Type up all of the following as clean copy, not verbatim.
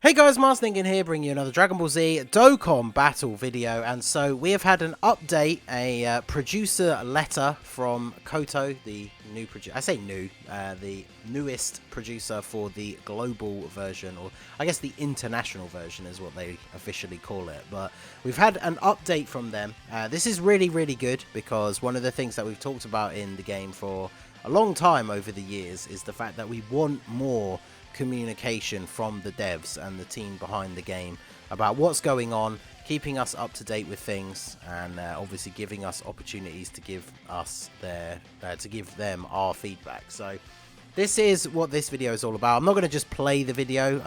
Hey guys, Mars Thinking here, bringing you another Dragon Ball Z Dokkan battle video. And so we have had an update, a producer letter from KOTO, the new producer. I say new, the newest producer for the global version, or I guess the international version is what they officially call it. But we've had an update from them. This is really, really good because one of the things that we've talked about in the game for a long time over the years is the fact that we want more communication from the devs and the team behind the game about what's going on, keeping us up to date with things, and obviously giving us opportunities to give us them our feedback. So this is what this video is all about. I'm not going to just play the video.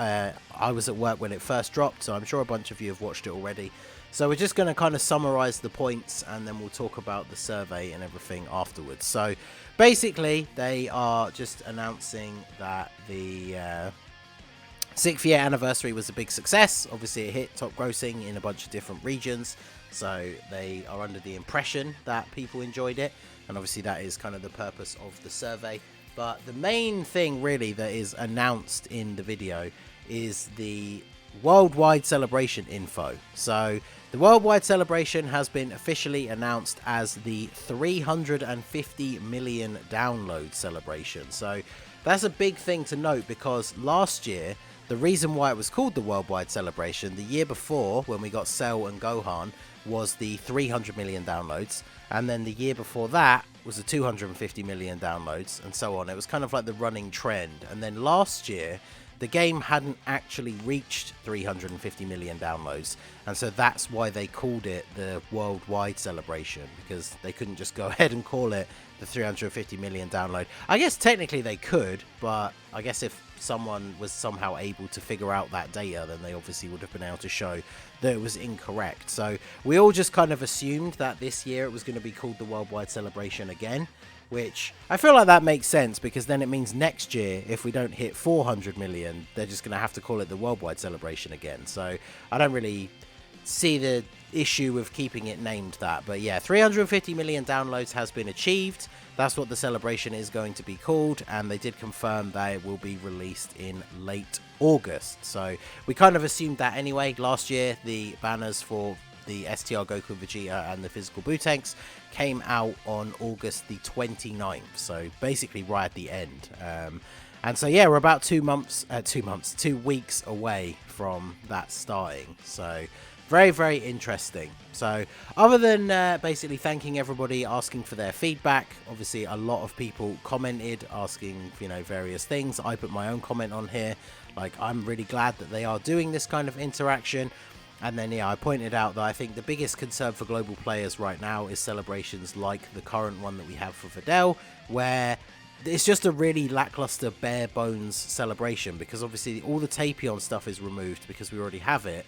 I was at work when it first dropped, so I'm sure a bunch of you have watched it already. So we're just going to kind of summarize the points, and then we'll talk about the survey and everything afterwards. So basically, they are just announcing that the 6th year anniversary was a big success. Obviously, it hit top grossing in a bunch of different regions. So they are under the impression that people enjoyed it. And obviously, that is kind of the purpose of the survey. But the main thing really that is announced in the video is the worldwide celebration info. So the worldwide celebration has been officially announced as the 350 million download celebration. So that's a big thing to note, because last year, the reason why it was called the worldwide celebration, the year before when we got Cell and Gohan, was the 300 million downloads, and then the year before that was the 250 million downloads, and so on. It was kind of like the running trend. And then last year, the game hadn't actually reached 350 million downloads, and so that's why they called it the worldwide celebration, because they couldn't just go ahead and call it the 350 million download. I guess technically they could, but I guess if someone was somehow able to figure out that data, then they obviously would have been able to show that it was incorrect. So we all just kind of assumed that this year it was going to be called the worldwide celebration again, which I feel like that makes sense, because then it means next year, if we don't hit 400 million, they're just going to have to call it the worldwide celebration again. So I don't really see the issue with keeping it named that. But yeah, 350 million downloads has been achieved. That's what the celebration is going to be called, and they did confirm that it will be released in late August. So we kind of assumed that anyway. Last year, the banners for the STR Goku Vegeta and the physical Bootanks came out on August the 29th, so basically right at the end. And so yeah, we're about 2 weeks away from that starting. So very, very interesting. So other than basically thanking everybody, asking for their feedback, obviously a lot of people commented asking, various things. I put my own comment on here, like I'm really glad that they are doing this kind of interaction. And then, yeah, I pointed out that I think the biggest concern for global players right now is celebrations like the current one that we have for Videl, where it's just a really lackluster, bare bones celebration, because obviously all the Tapion stuff is removed because we already have it,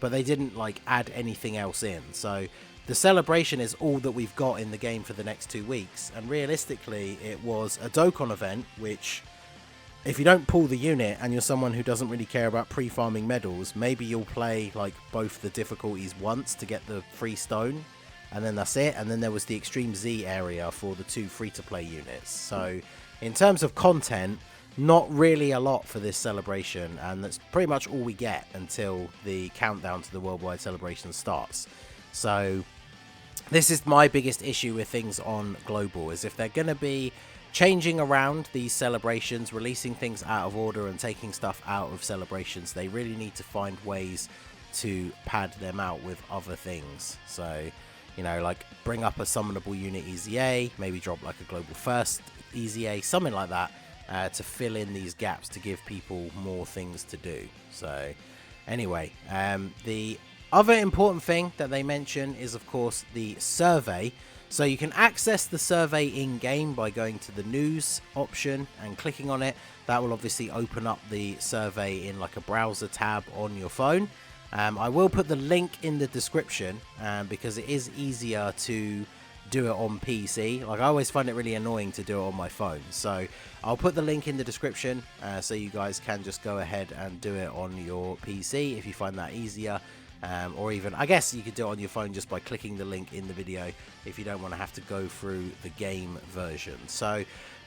but they didn't add anything else in. So the celebration is all that we've got in the game for the next 2 weeks, and realistically it was a Dokkan event, which, if you don't pull the unit and you're someone who doesn't really care about pre-farming medals, maybe you'll play both the difficulties once to get the free stone, and then that's it. And then there was the Extreme Z area for the 2 free-to-play units. So in terms of content, not really a lot for this celebration, and that's pretty much all we get until the countdown to the worldwide celebration starts. So this is my biggest issue with things on global, is if they're going to be changing around these celebrations, releasing things out of order and taking stuff out of celebrations, they really need to find ways to pad them out with other things. So, bring up a summonable unit EZA, maybe drop a global first EZA, something like that, to fill in these gaps, to give people more things to do. So anyway, the other important thing that they mention is, of course, the survey. So you can access the survey in-game by going to the news option and clicking on it. That will obviously open up the survey in a browser tab on your phone. I will put the link in the description because it is easier to do it on PC. I always find it really annoying to do it on my phone. So I'll put the link in the description so you guys can just go ahead and do it on your PC if you find that easier. Or even, I guess you could do it on your phone just by clicking the link in the video if you don't want to have to go through the game version. So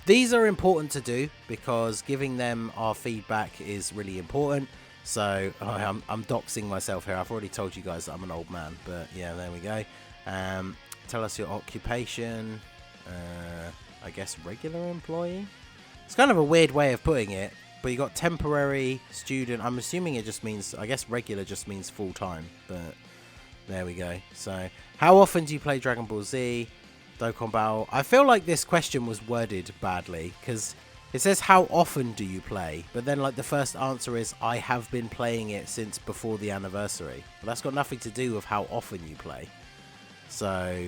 these are important to do because giving them our feedback is really important. So I'm doxing myself here. I've already told you guys that I'm an old man, but yeah, there we go. Tell us your occupation. I guess regular employee. It's kind of a weird way of putting it, but you got temporary, student. I'm assuming it just means, I guess regular just means full time, but there we go. So how often do you play Dragon Ball Z Dokkan Battle? I feel like this question was worded badly because it says how often do you play, but then like the first answer is I have been playing it since before the anniversary. Well, that's got nothing to do with how often you play. So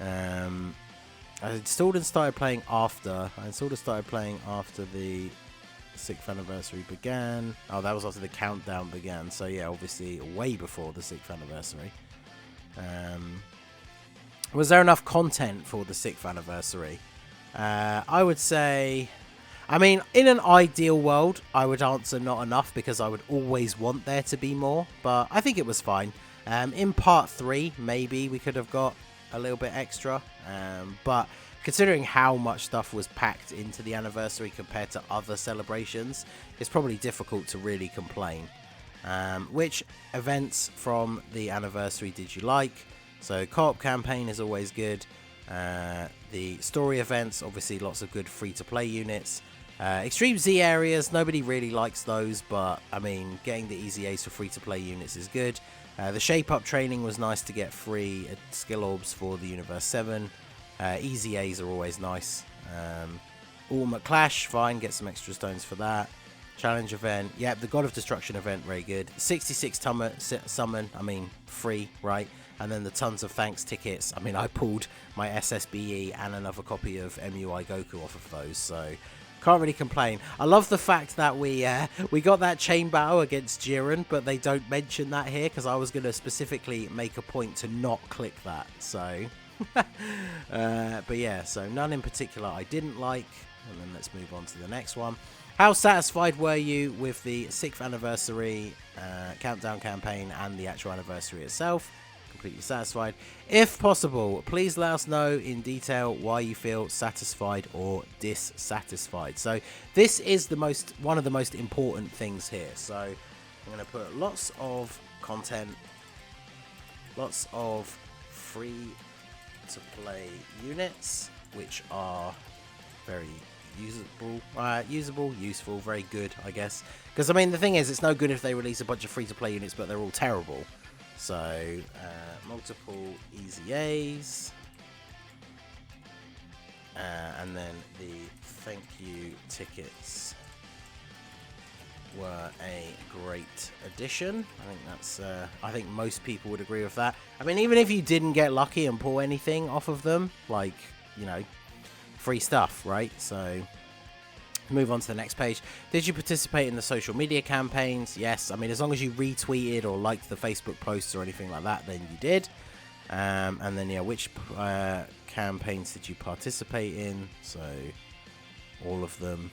I installed and started playing after. I installed and started playing after the 6th anniversary began. Oh, that was after the countdown began. So yeah, obviously way before the 6th anniversary. Was there enough content for the 6th anniversary? I would say, I mean, in an ideal world, I would answer not enough because I would always want there to be more. But I think it was fine. In part 3, maybe we could have got a little bit extra. But considering how much stuff was packed into the anniversary compared to other celebrations, it's probably difficult to really complain. Which events from the anniversary did you like? So co-op campaign is always good. The story events, obviously lots of good free-to-play units. Extreme Z areas, nobody really likes those, but I mean, getting the easy Ace for free-to-play units is good. The shape-up training was nice to get free skill orbs for the Universe 7. Easy A's are always nice. Ultimate Clash, fine, get some extra stones for that. Challenge event, yeah, the God of Destruction event, very good. 66 summon, I mean, free, right? And then the tons of thanks tickets. I mean, I pulled my SSBE and another copy of MUI Goku off of those, so can't really complain. I love the fact that we got that chain battle against Jiren, but they don't mention that here because I was going to specifically make a point to not click that. So, but yeah, so none in particular I didn't like. And then let's move on to the next one. How satisfied were you with the 6th anniversary countdown campaign and the actual anniversary itself? Completely satisfied. If possible, please let us know in detail why you feel satisfied or dissatisfied. So this is one of the most important things here. So I'm going to put lots of content, lots of free to play units, which are very useful, very good, I guess. Because I mean, the thing is, it's no good if they release a bunch of free to play units, but they're all terrible. So, multiple easy A's. And then the thank you tickets were a great addition. I think that's, I think most people would agree with that. I mean, even if you didn't get lucky and pull anything off of them, like, you know, free stuff, right? So, move on to the next page. Did you participate in the social media campaigns? Yes. I mean, as long as you retweeted or liked the Facebook posts or anything like that, then you did. And then, yeah, which campaigns did you participate in? So, all of them.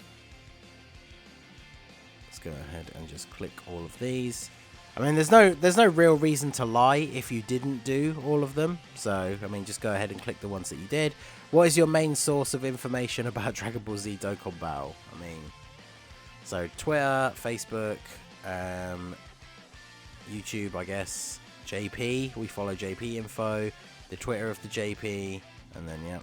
Let's go ahead and just click all of these. I mean, there's no real reason to lie if you didn't do all of them. So, I mean, just go ahead and click the ones that you did. What is your main source of information about Dragon Ball Z Dokkan Battle? I mean, so Twitter, Facebook, YouTube, I guess. JP, we follow JP info. The Twitter of the JP, and then yeah.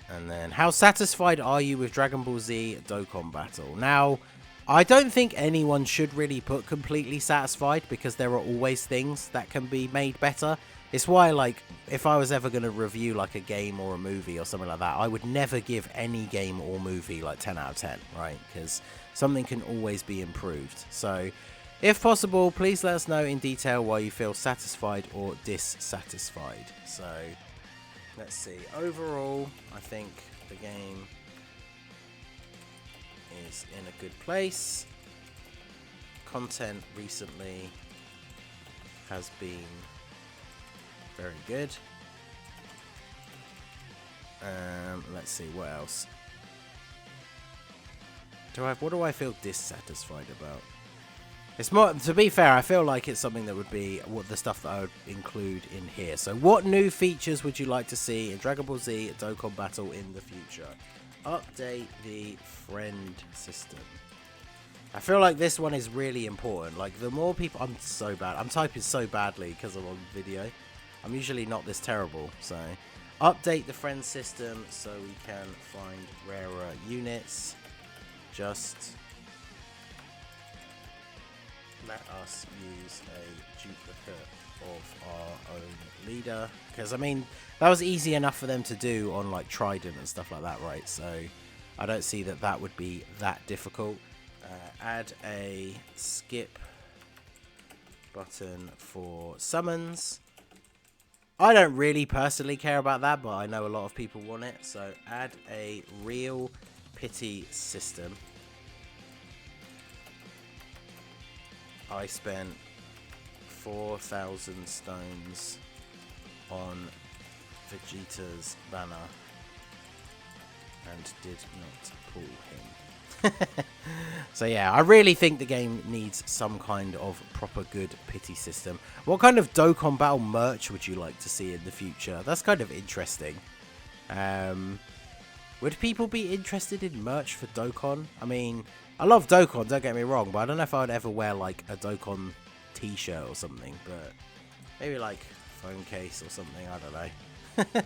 And then, how satisfied are you with Dragon Ball Z Dokkan Battle? Now, I don't think anyone should really put completely satisfied because there are always things that can be made better. It's why, like, if I was ever going to review, like, a game or a movie or something like that, I would never give any game or movie, like, 10 out of 10, right? Because something can always be improved. So, if possible, please let us know in detail why you feel satisfied or dissatisfied. So, let's see. Overall, I think the game is in a good place. Content recently has been very good. Let's see what else. What do I feel dissatisfied about? It's more, to be fair, I feel like it's something that would be the stuff that I would include in here. So, what new features would you like to see in Dragon Ball Z Dokkan Battle in the future? Update the friend system. I feel like this one is really important. Like, the more people... I'm so bad. I'm typing so badly because I'm on video. I'm usually not this terrible, so... Update the friend system so we can find rarer units. Just... let us use a duplicate of our own leader. Because, I mean, that was easy enough for them to do on, like, Trident and stuff like that, right? So, I don't see that that would be that difficult. Add a skip button for summons. I don't really personally care about that, but I know a lot of people want it. So add a real pity system. I spent 4,000 stones on Vegeta's banner and did not pull him. So yeah, I really think the game needs some kind of proper good pity system. What kind of Dokkan Battle merch would you like to see in the future? That's kind of interesting. Would people be interested in merch for Dokkan? I mean, I love Dokkan, don't get me wrong, but I don't know if I would ever wear like a Dokkan t-shirt or something, but maybe like phone case or something, I don't know.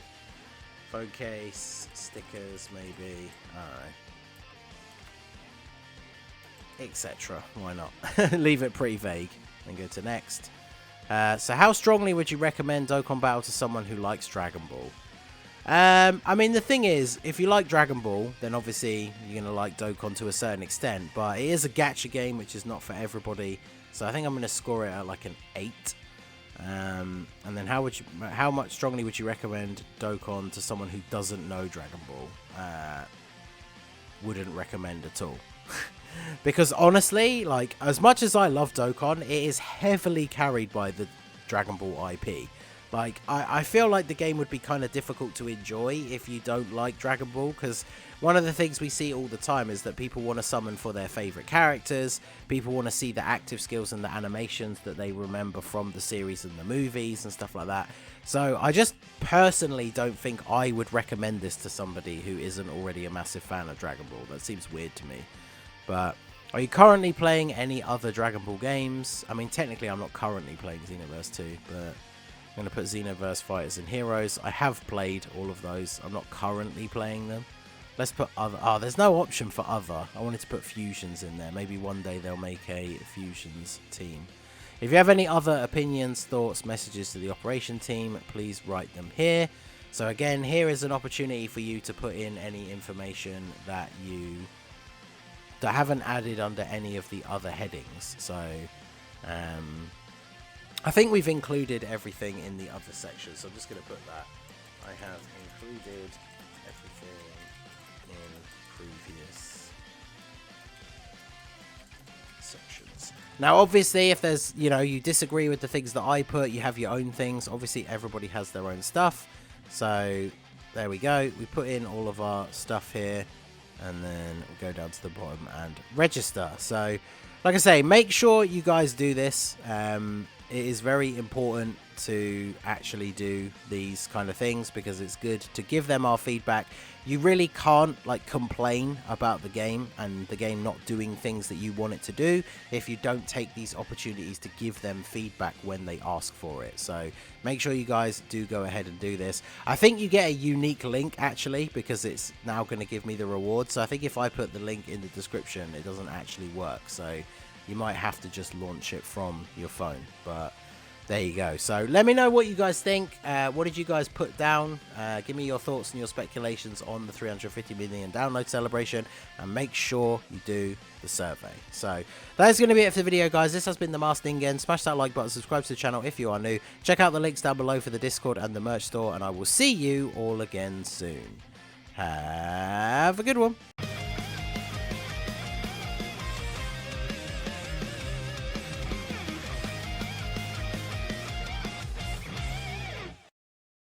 Phone case, stickers maybe, I don't know. Etc. Why not? Leave it pretty vague and go to next. So how strongly would you recommend Dokkan Battle to someone who likes Dragon Ball? I mean, the thing is, if you like Dragon Ball, then obviously you're going to like Dokkan to a certain extent, but it is a gacha game, which is not for everybody, so I think I'm going to score it at like an 8. And then how much strongly would you recommend Dokkan to someone who doesn't know Dragon Ball? Wouldn't recommend at all. Because honestly, like, as much as I love Dokkan, it is heavily carried by the Dragon Ball IP. Like, I feel like the game would be kind of difficult to enjoy if you don't like Dragon Ball, because one of the things we see all the time is that people want to summon for their favorite characters, people want to see the active skills and the animations that they remember from the series and the movies and stuff like that. So I just personally don't think I would recommend this to somebody who isn't already a massive fan of Dragon Ball. That seems weird to me. But are you currently playing any other Dragon Ball games? I mean, technically I'm not currently playing Xenoverse 2, but I'm going to put Xenoverse Fighters and Heroes. I have played all of those. I'm not currently playing them. Let's put other. Oh, there's no option for other. I wanted to put fusions in there. Maybe one day they'll make a fusions team. If you have any other opinions, thoughts, messages to the operation team, please write them here. So again, here is an opportunity for you to put in any information that you haven't added under any of the other headings. So I think we've included everything in the other section, so I'm just going to put that. I have included everything in previous sections. Now obviously if there's, you disagree with the things that I put, you have your own things. Obviously everybody has their own stuff. So there we go. We put in all of our stuff here. And then we'll go down to the bottom and register. So, like I say, make sure you guys do this. It is very important to actually do these kind of things because it's good to give them our feedback. You really can't complain about the game and the game not doing things that you want it to do if you don't take these opportunities to give them feedback when they ask for it. So make sure you guys do go ahead and do this. I think you get a unique link actually because it's now going to give me the reward. So I think if I put the link in the description, it doesn't actually work. So you might have to just launch it from your phone, but there you go. So let me know what you guys think. What did you guys put down? Give me your thoughts and your speculations on the 350 million download celebration, and make sure you do the survey. So that's going to be it for the video, guys. This has been the Master Ningen. Smash that like button, subscribe to the channel if you are new. Check out the links down below for the Discord and the merch store, and I will see you all again soon. Have a good one.